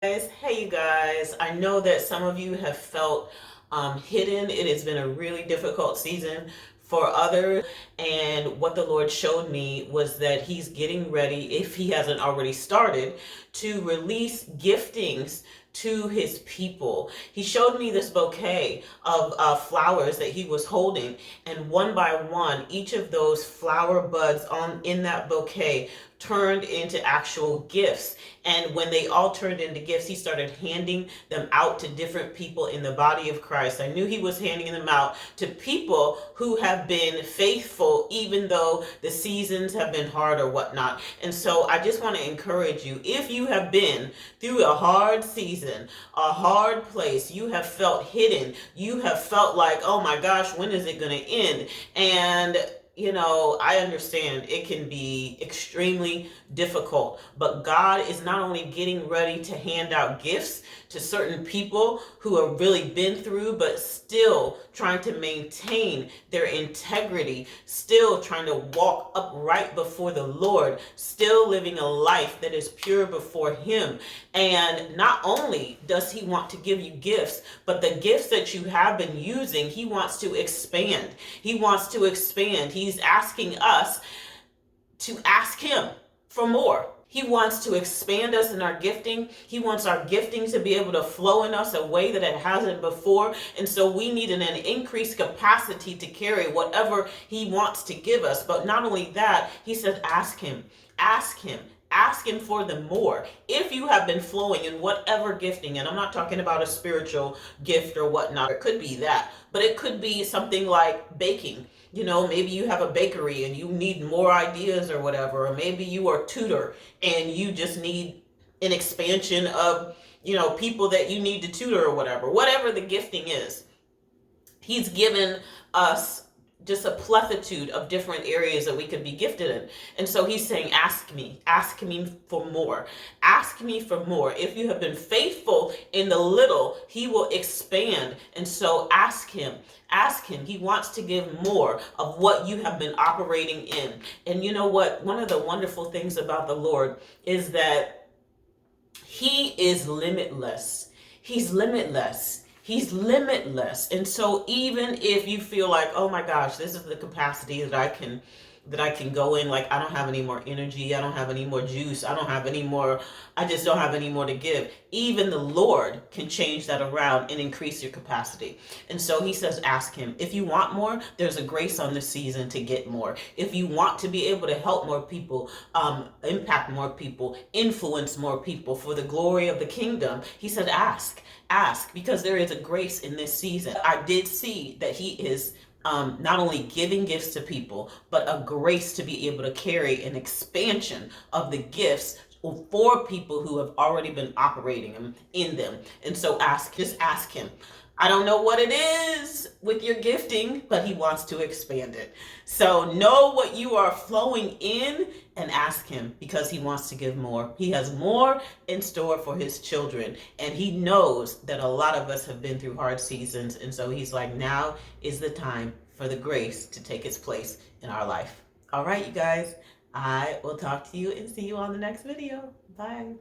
Guys, hey you guys. I know that some of you have felt hidden. It has been a really difficult season for others. And what the Lord showed me was that He's getting ready, if He hasn't already started, to release giftings to His people. He showed me this bouquet of flowers that He was holding, and one by one, each of those flower buds on in that bouquet turned into actual gifts. And when they all turned into gifts, He started handing them out to different people in the body of Christ. I knew He was handing them out to people who have been faithful, even though the seasons have been hard or whatnot. And so I just want to encourage you, if you have been through a hard season, a hard place, you have felt hidden, you have felt like, oh my gosh, when is it going to end? And I understand it can be extremely difficult, but God is not only getting ready to hand out gifts to certain people who have really been through, but still trying to maintain their integrity, still trying to walk upright before the Lord, still living a life that is pure before Him. And not only does He want to give you gifts, but the gifts that you have been using, He wants to expand. He wants to expand. He's asking us to ask Him for more. He wants to expand us in our gifting. He wants our gifting to be able to flow in us a way that it hasn't before. And so we need an increased capacity to carry whatever He wants to give us. But not only that, He said, ask Him, ask Him. Ask Him for the more. If you have been flowing in whatever gifting, and I'm not talking about a spiritual gift or whatnot, it could be that, but it could be something like baking. Maybe you have a bakery and you need more ideas or whatever, or maybe you are a tutor and you just need an expansion of, people that you need to tutor or whatever the gifting is. He's given us just a plethitude of different areas that we could be gifted in. And so He's saying, ask me for more. Ask me for more. If you have been faithful in the little, He will expand. And so ask Him. Ask Him. He wants to give more of what you have been operating in. And you know what? One of the wonderful things about the Lord is that He is limitless. He's limitless. He's limitless. And so even if you feel like, oh my gosh, this is the capacity that I can go in, like I don't have any more energy, I don't have any more juice, I just don't have any more to give. Even the Lord can change that around and increase your capacity. And so He says, ask Him. If you want more, there's a grace on this season to get more. If you want to be able to help more people, impact more people, influence more people for the glory of the kingdom, He said, ask, because there is a grace in this season. I did see that He is not only giving gifts to people, but a grace to be able to carry an expansion of the gifts for people who have already been operating in them. And so just ask Him. I don't know what it is with your gifting, but He wants to expand it. So know what you are flowing in and ask Him, because He wants to give more. He has more in store for His children. And He knows that a lot of us have been through hard seasons. And so He's like, now is the time for the grace to take its place in our life. All right, you guys, I will talk to you and see you on the next video. Bye.